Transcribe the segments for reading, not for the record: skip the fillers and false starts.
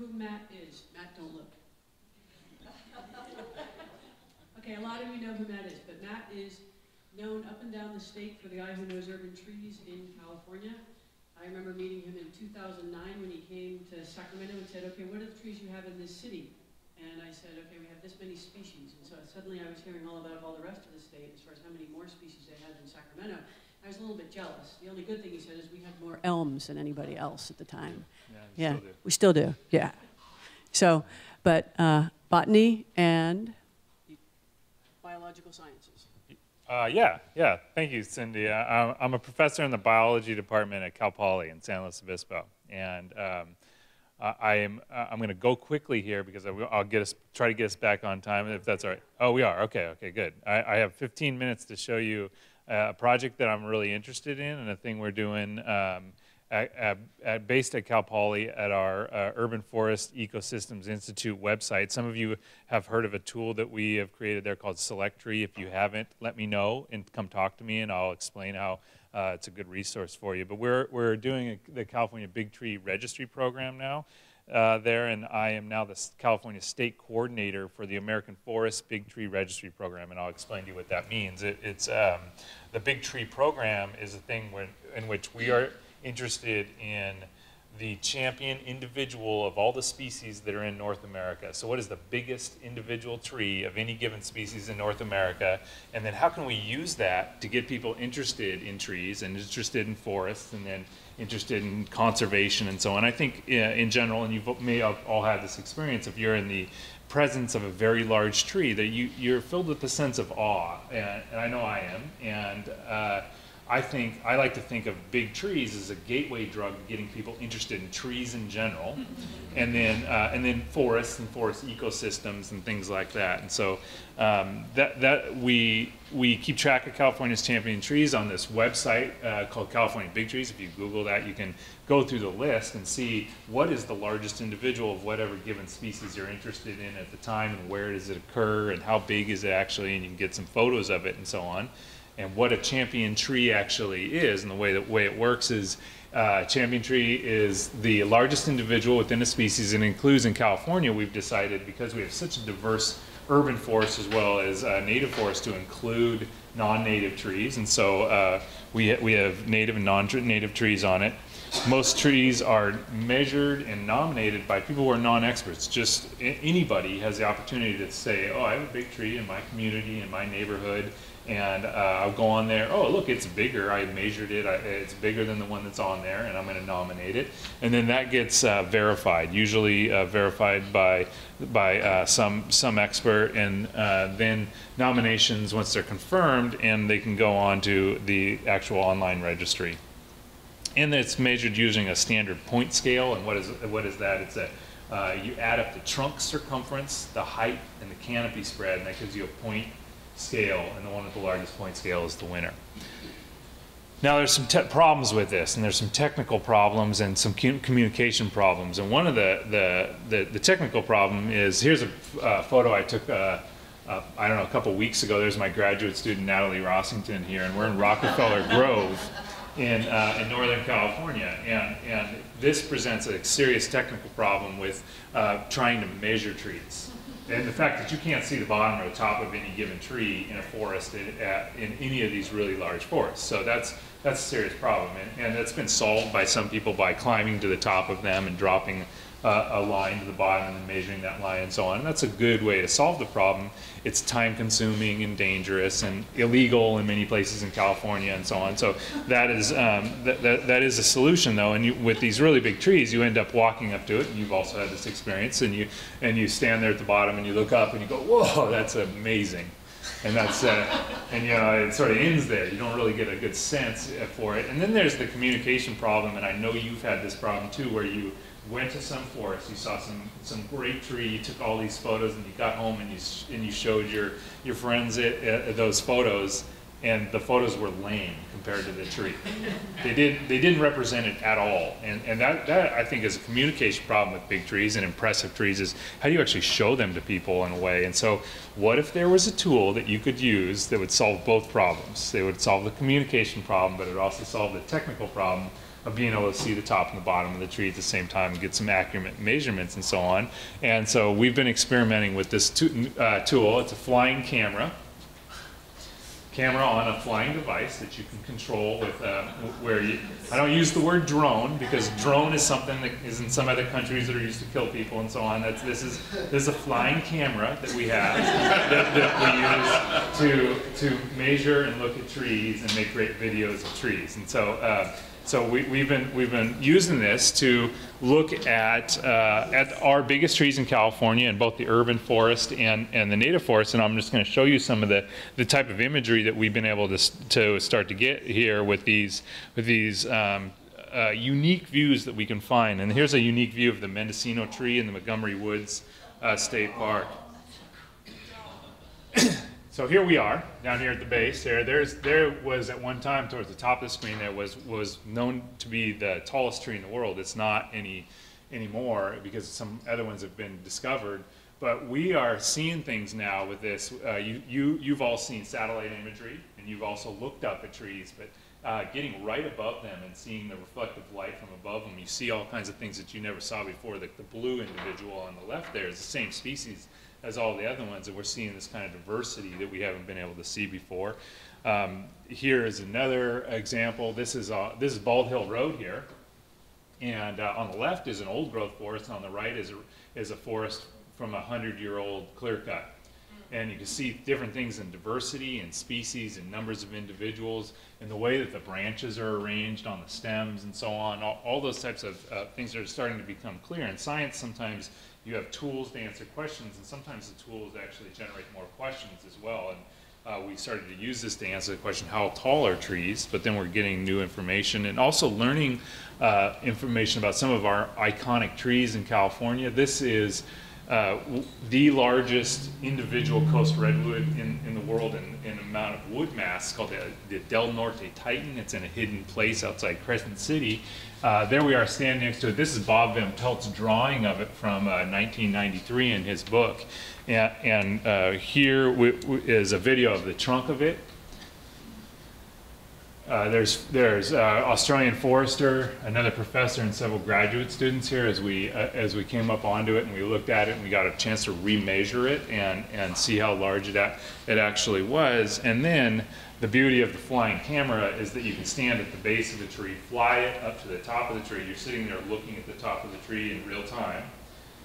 who Matt is? Matt, don't look. Okay, a lot of you know who Matt is, but Matt is known up and down the state for the guy who knows urban trees in California. I remember meeting him in 2009 when he came to Sacramento and said, okay, what are the trees you have in this city? And I said, okay, we have this many species. And so suddenly I was hearing all about all the rest of the state as far as how many more species they had in Sacramento. I was a little bit jealous. The only good thing he said is we had more elms than anybody else at the time. Yeah, we still do, yeah. So, but botany and biological sciences. Yeah. Thank you, Cindy. I'm a professor in the biology department at Cal Poly in San Luis Obispo, and I'm going to go quickly here because I'll try to get us back on time if that's all right. Oh, we are. Okay, good. I have 15 minutes to show you a project that I'm really interested in and a thing we're doing based at Cal Poly at our Urban Forest Ecosystems Institute website. Some of you have heard of a tool that we have created there called Select Tree. If you haven't, let me know and come talk to me and I'll explain how it's a good resource for you. But we're doing the California Big Tree Registry program now there, and I am now the California State Coordinator for the American Forest Big Tree Registry program, and I'll explain to you what that means. It's the Big Tree program is a thing in which we are interested in the champion individual of all the species that are in North America. So what is the biggest individual tree of any given species in North America? And then how can we use that to get people interested in trees and interested in forests and then interested in conservation and so on? I think in general, and you may have all had this experience, if you're in the presence of a very large tree, that you're filled with a sense of awe, and I know I am, and I like to think of big trees as a gateway drug to getting people interested in trees in general, and then forests and forest ecosystems and things like that. And so we keep track of California's champion trees on this website called California Big Trees. If you Google that, you can go through the list and see what is the largest individual of whatever given species you're interested in at the time, and where does it occur, and how big is it actually, and you can get some photos of it and so on. And what a champion tree actually is, and the way it works is champion tree is the largest individual within a species, and includes in California, we've decided, because we have such a diverse urban forest as well as native forest, to include non-native trees. And so we have native and non-native trees on it. Most trees are measured and nominated by people who are non-experts. Just anybody has the opportunity to say, oh, I have a big tree in my community, in my neighborhood, and I'll go on there, oh, look, it's bigger, I measured it, it's bigger than the one that's on there, and I'm going to nominate it. And then that gets verified, usually verified by some expert, and then nominations, once they're confirmed, and they can go on to the actual online registry. And it's measured using a standard point scale. And what is that? It's you add up the trunk circumference, the height, and the canopy spread, and that gives you a point scale, and the one with the largest point scale is the winner. Now there's some problems with this, and there's some technical problems and some communication problems. And one of the technical problem is, here's a photo I took I don't know, a couple weeks ago. There's my graduate student Natalie Rossington here, and we're in Rockefeller Grove in Northern California, and this presents a serious technical problem with trying to measure trees. And the fact that you can't see the bottom or the top of any given tree in a forest in any of these really large forests. So that's a serious problem, and that's been solved by some people by climbing to the top of them and dropping a line to the bottom and then measuring that line and so on. And that's a good way to solve the problem. It's time consuming and dangerous and illegal in many places in California and so on. So that is that is a solution, though. And with these really big trees, you end up walking up to it, and you've also had this experience, and you stand there at the bottom and you look up and you go, whoa, that's amazing. And that's and you know, it sort of ends there. You don't really get a good sense for it. And then there's the communication problem, and I know you've had this problem too, where you went to some forest, you saw some great tree, you took all these photos, and you got home and you showed your friends those photos, and the photos were lame compared to the tree. They didn't represent it at all, and that I think is a communication problem with big trees and impressive trees, is how do you actually show them to people in a way. And so what if there was a tool that you could use that would solve both problems? They would solve the communication problem, but it would also solve the technical problem of being able to see the top and the bottom of the tree at the same time and get some accurate measurements and so on. And so we've been experimenting with this tool. It's a flying camera on a flying device that you can control with I don't use the word drone, because drone is something that is in some other countries that are used to kill people and so on. This is a flying camera that we have that we use to measure and look at trees and make great videos of trees. And so we've been using this to look at our biggest trees in California, in both the urban forest and the native forest. And I'm just going to show you some of the type of imagery that we've been able to start to get here with these unique views that we can find. And here's a unique view of the Mendocino tree in the Montgomery Woods State Park. So here we are, down here at the base. There was at one time, towards the top of the screen, there was known to be the tallest tree in the world. It's not anymore, because some other ones have been discovered. But we are seeing things now with this. You've all seen satellite imagery, and you've also looked up at trees, but getting right above them and seeing the reflective light from above them, you see all kinds of things that you never saw before. The blue individual on the left there is the same species as all the other ones, and we're seeing this kind of diversity that we haven't been able to see before. Here is another example. This is Bald Hill Road here, and on the left is an old growth forest, and on the right is a forest from a 100-year-old clear cut. And you can see different things in diversity and species and numbers of individuals and the way that the branches are arranged on the stems and so on. All those types of things are starting to become clear. In science, sometimes you have tools to answer questions, and sometimes the tools actually generate more questions as well. And we started to use this to answer the question, how tall are trees? But then we're getting new information and also learning information about some of our iconic trees in California. This is the largest individual coast redwood in the world in amount of wood mass, called the Del Norte Titan. It's in a hidden place outside Crescent City. There we are standing next to it. This is Bob Van Pelt's drawing of it from 1993 in his book. And here is a video of the trunk of it. There's Australian forester, another professor, and several graduate students here as we came up onto it and we looked at it and we got a chance to remeasure it and see how large it actually was. And then the beauty of the flying camera is that you can stand at the base of the tree, fly it up to the top of the tree. You're sitting there looking at the top of the tree in real time.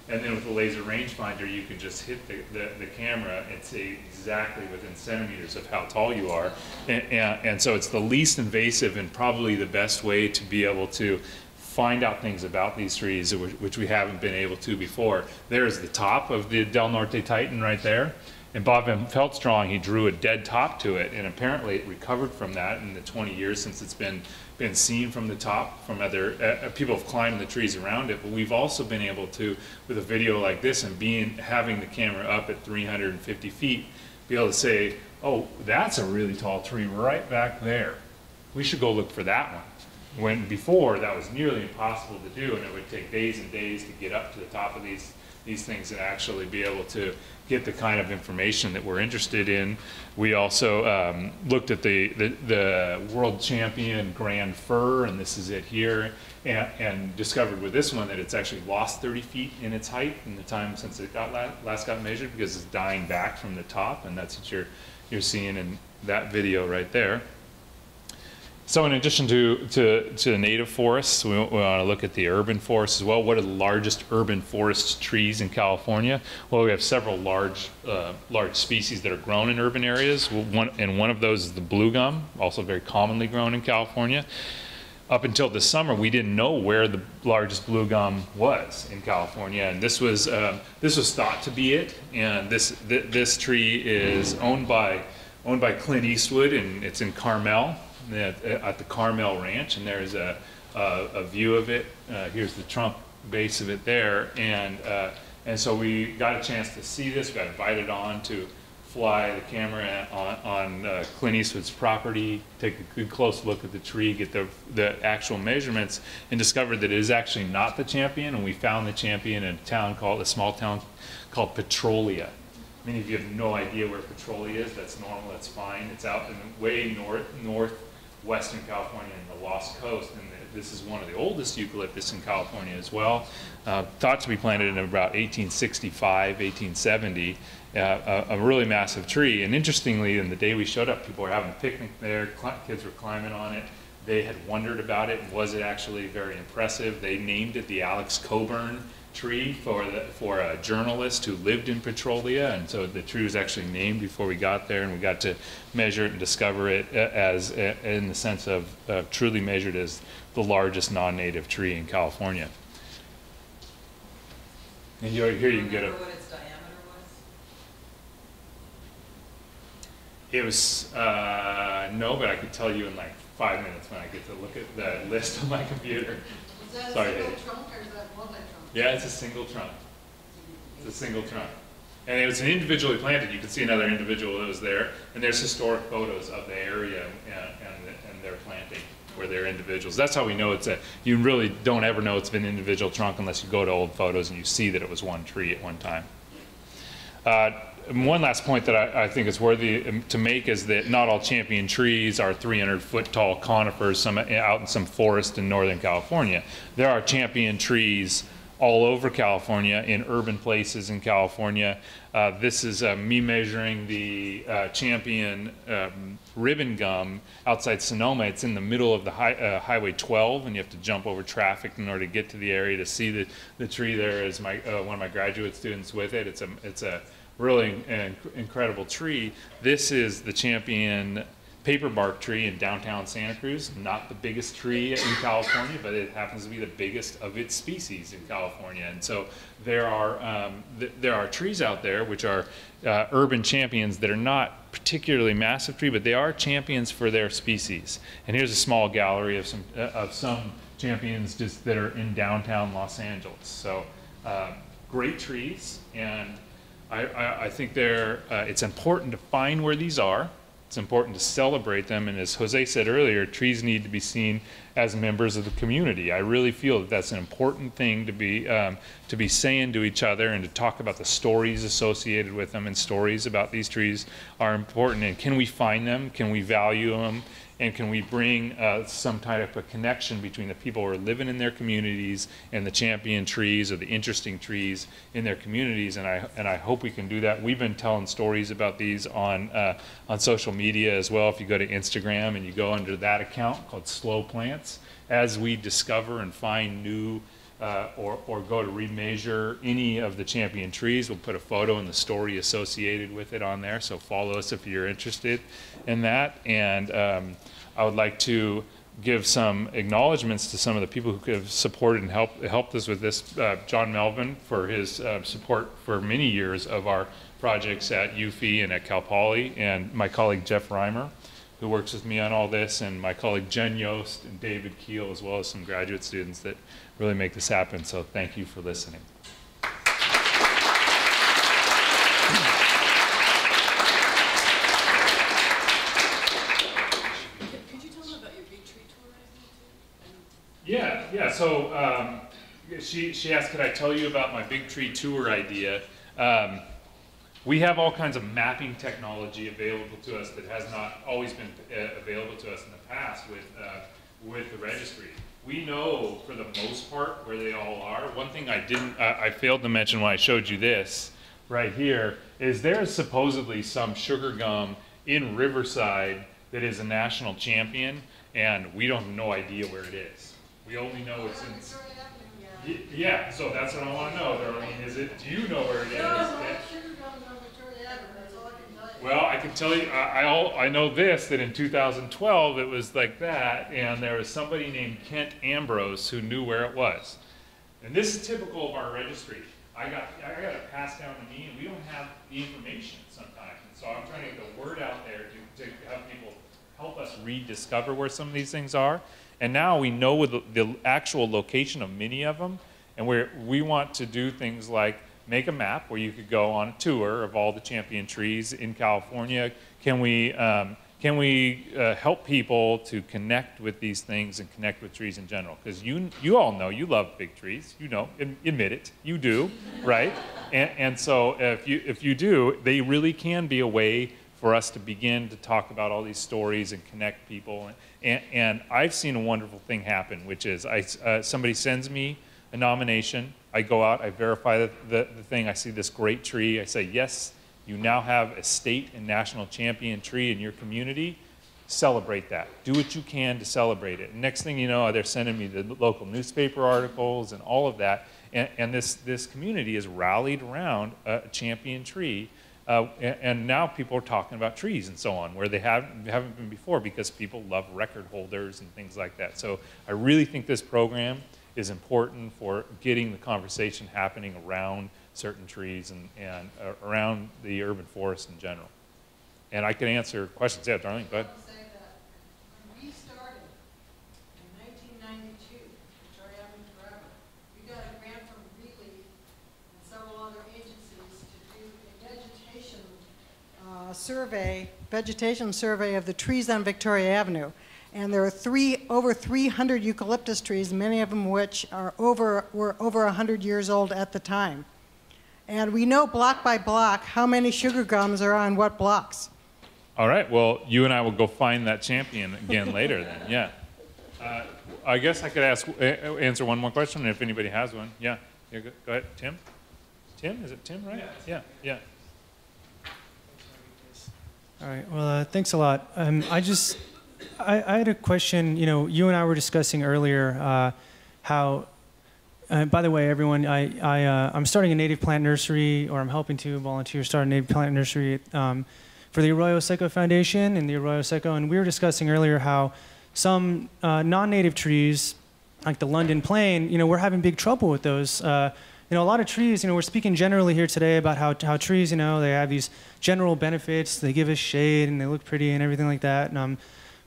And then with the laser rangefinder, you can just hit the camera and see exactly within centimeters of how tall you are. And so it's the least invasive and probably the best way to be able to find out things about these trees, which we haven't been able to before. There's the top of the Del Norte Titan right there. And Bob Van Pelt's drawing, he drew a dead top to it, and apparently it recovered from that in the 20 years since it's been seen from the top from other people have climbed the trees around it. But we've also been able to, with a video like this and having the camera up at 350 feet, be able to say, oh, that's a really tall tree right back there. We should go look for that one. When before that was nearly impossible to do, and it would take days and days to get up to the top of these things and actually be able to get the kind of information that we're interested in. We also looked at the world champion grand fir, and this is it here, and discovered with this one that it's actually lost 30 feet in its height in the time since it last got measured, because it's dying back from the top, and that's what you're seeing in that video right there. So in addition to the native forests, we want to look at the urban forests as well. What are the largest urban forest trees in California? Well, we have several large species that are grown in urban areas. One of those is the blue gum, also very commonly grown in California. Up until this summer, we didn't know where the largest blue gum was in California, and this was thought to be it. And this tree is owned by Clint Eastwood, and it's in Carmel, at the Carmel Ranch, and there's a view of it. Here's the trunk base of it there, and so we got a chance to see this. We got invited on to fly the camera on Clint Eastwood's property, take a good close look at the tree, get the actual measurements, and discovered that it is actually not the champion. And we found the champion in a small town called Petrolia. Many of you have no idea where Petrolia is. That's normal. That's fine. It's out in way northwest Western California and the Lost Coast, and this is one of the oldest eucalyptus in California as well. Thought to be planted in about 1865, 1870. A really massive tree. And interestingly, in the day we showed up, people were having a picnic there, kids were climbing on it. They had wondered about it, and was it actually very impressive? They named it the Alex Coburn tree for a journalist who lived in Petrolia, and so the tree was actually named before we got there, and we got to measure it and discover it as in the sense of truly measured as the largest non-native tree in California. And here you can get a. What its diameter was? It was no, but I could tell you in like 5 minutes when I get to look at the list on my computer. Is that Sorry, a single Dave. trunk or is that multi-trunk? Yeah, it's a single trunk. It's a single trunk. And it was an individually planted. You can see another individual that was there. And there's historic photos of the area and their planting where they're individuals. That's how we know it's a, you really don't ever know it's been an individual trunk unless you go to old photos and you see that it was one tree at one time. One last point that I think is worthy to make is that not all champion trees are 300-foot tall conifers out in some forest in Northern California. There are champion trees all over California, in urban places in California. This is me measuring the champion ribbon gum outside Sonoma. It's in the middle of the Highway 12, and you have to jump over traffic in order to get to the area to see the tree. There is one of my graduate students with it. It's a really incredible tree. This is the champion paperbark tree in downtown Santa Cruz. Not the biggest tree in California, but it happens to be the biggest of its species in California. And so there are trees out there which are urban champions that are not particularly massive tree, but they are champions for their species. And here's a small gallery of some champions just that are in downtown Los Angeles. So great trees, and I think it's important to find where these are. It's important to celebrate them, and as Jose said earlier, trees need to be seen as members of the community. I really feel that that's an important thing to be saying to each other, and to talk about the stories associated with them, and stories about these trees are important. And can we find them? Can we value them? And can we bring some type of connection between the people who are living in their communities and the champion trees or the interesting trees in their communities? And I hope we can do that. We've been telling stories about these on social media as well. If you go to Instagram and you go under that account called Slow Plants, as we discover and find new or go to remeasure any of the champion trees, we'll put a photo and the story associated with it on there. So follow us if you're interested in that. And I would like to give some acknowledgments to some of the people who have supported and helped us with this. John Melvin for his support for many years of our projects at UFI and at Cal Poly, and my colleague Jeff Reimer, who works with me on all this, and my colleague Jen Yost and David Keel, as well as some graduate students that really make this happen. So thank you for listening. Could you tell them about your big tree tour? Yeah. So she asked, could I tell you about my big tree tour idea? We have all kinds of mapping technology available to us that has not always been available to us in the past with the registry. We know for the most part where they all are. One thing I failed to mention when I showed you this right here is there's supposedly some sugar gum in Riverside that is a national champion, and we don't have no idea where it is. We only know it's in. Yeah, so that's what I want to know, Darlene. Do you know where it is? Well, I can tell you, I know this, that in 2012 it was like that, and there was somebody named Kent Ambrose who knew where it was. And this is typical of our registry. I got it passed down to me, and we don't have the information sometimes. And so I'm trying to get the word out there to have people help us rediscover where some of these things are. And now we know the actual location of many of them, and we want to do things like make a map where you could go on a tour of all the champion trees in California. Can we help people to connect with these things and connect with trees in general? Because you all know you love big trees. You know, admit it. You do, right? And so if you do, they really can be a way for us to begin to talk about all these stories and connect people. And I've seen a wonderful thing happen, which is somebody sends me a nomination, I go out, I verify the thing, I see this great tree, I say, yes, you now have a state and national champion tree in your community, celebrate that. Do what you can to celebrate it. And next thing you know, they're sending me the local newspaper articles and all of that. And this community is rallied around a champion tree. And now people are talking about trees and so on, where they haven't been before, because people love record holders and things like that. So I really think this program is important for getting the conversation happening around certain trees and around the urban forest in general. And I can answer questions. Yeah, Darlene, go ahead. I'll say that when we started in 1992, Victoria Avenue Forever, we got a grant from Greeley and several other agencies to do a vegetation survey of the trees on Victoria Avenue. And there are over 300 eucalyptus trees, many of them which were over 100 years old at the time. And we know block by block how many sugar gums are on what blocks. All right, well, you and I will go find that champion again later then, yeah. I guess I could answer one more question if anybody has one. Yeah, go ahead, Tim? Tim, is it Tim, right? Yeah. All right, well, thanks a lot. I had a question. You and I were discussing earlier how, by the way, everyone, I'm starting a native plant nursery, or I'm helping to volunteer start a native plant nursery for the Arroyo Seco Foundation and the Arroyo Seco. And we were discussing earlier how some non-native trees, like the London plane, we're having big trouble with those. A lot of trees, we're speaking generally here today about how trees, they have these general benefits. They give us shade and they look pretty and everything like that.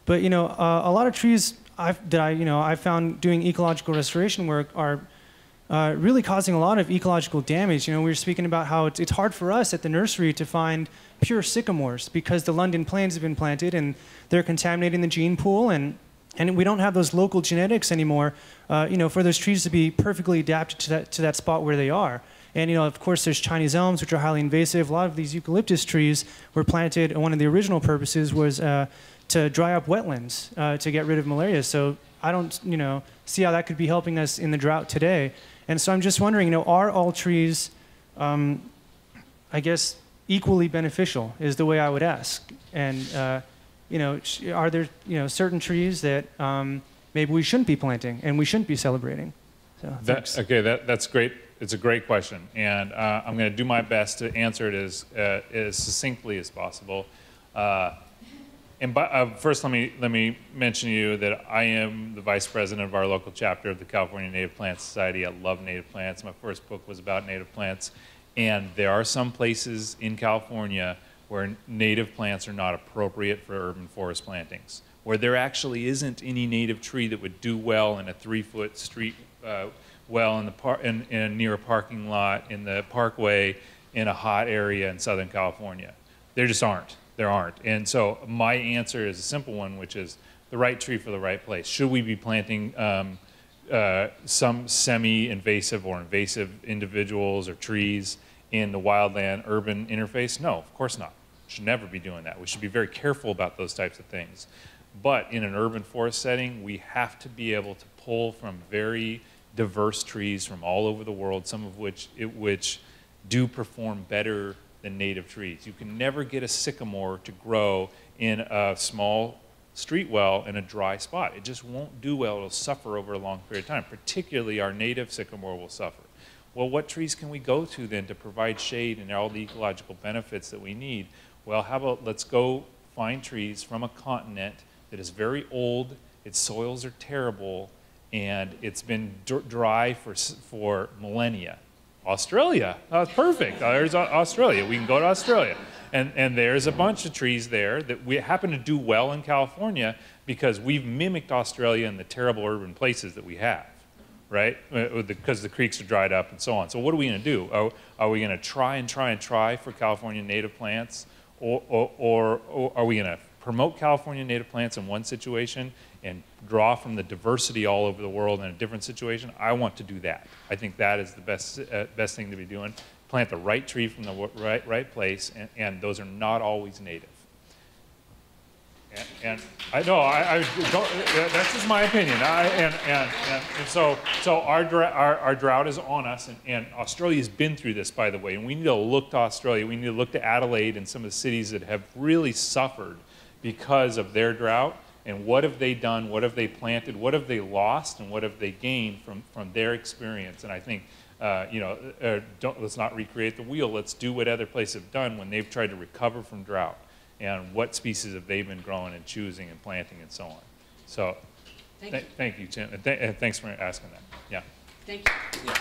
But a lot of trees I've found doing ecological restoration work are really causing a lot of ecological damage. We were speaking about how it's hard for us at the nursery to find pure sycamores because the London planes have been planted and they're contaminating the gene pool, and we don't have those local genetics anymore, for those trees to be perfectly adapted to that spot where they are. And of course, there's Chinese elms, which are highly invasive. A lot of these eucalyptus trees were planted, and one of the original purposes was to dry up wetlands to get rid of malaria. So I don't, see how that could be helping us in the drought today. And so I'm just wondering, are all trees, I guess, equally beneficial is the way I would ask. And, are there, certain trees that maybe we shouldn't be planting and we shouldn't be celebrating? So, that's great. It's a great question. And I'm going to do my best to answer it as succinctly as possible. First, let me mention to you that I am the vice president of our local chapter of the California Native Plant Society. I love native plants. My first book was about native plants. And there are some places in California where native plants are not appropriate for urban forest plantings, where there actually isn't any native tree that would do well in a 3-foot street well near a parking lot, in the parkway, in a hot area in Southern California. There just aren't. There aren't. And so my answer is a simple one, which is the right tree for the right place. Should we be planting some semi-invasive or invasive individuals or trees in the wildland-urban interface? No, of course not. We should never be doing that. We should be very careful about those types of things. But in an urban forest setting, we have to be able to pull from very diverse trees from all over the world, some of which do perform better than native trees. You can never get a sycamore to grow in a small street well in a dry spot. It just won't do well. It'll suffer over a long period of time. Particularly our native sycamore will suffer. Well, what trees can we go to then to provide shade and all the ecological benefits that we need? Well, how about let's go find trees from a continent that is very old, its soils are terrible, and it's been dry for millennia. Australia, that's perfect. There's Australia. We can go to Australia. And there's a bunch of trees there that we happen to do well in California because we've mimicked Australia in the terrible urban places that we have, right? Because the creeks are dried up and so on. So what are we going to do? Are we going to try for California native plants? Or are we going to promote California native plants in one situation and draw from the diversity all over the world in a different situation? I want to do that. I think that is the best thing to be doing. Plant the right tree from the right place, and those are not always native. And I know, I don't, that's just my opinion. And so our drought is on us, and Australia's been through this, by the way, and we need to look to Australia. We need to look to Adelaide and some of the cities that have really suffered because of their drought, and what have they done, what have they planted, what have they lost, and what have they gained from their experience. And I think, let's not recreate the wheel. Let's do what other places have done when they've tried to recover from drought. And what species have they been growing and choosing and planting and so on. So thank you, Tim, and thanks for asking that. Yeah. Thank you. Yeah.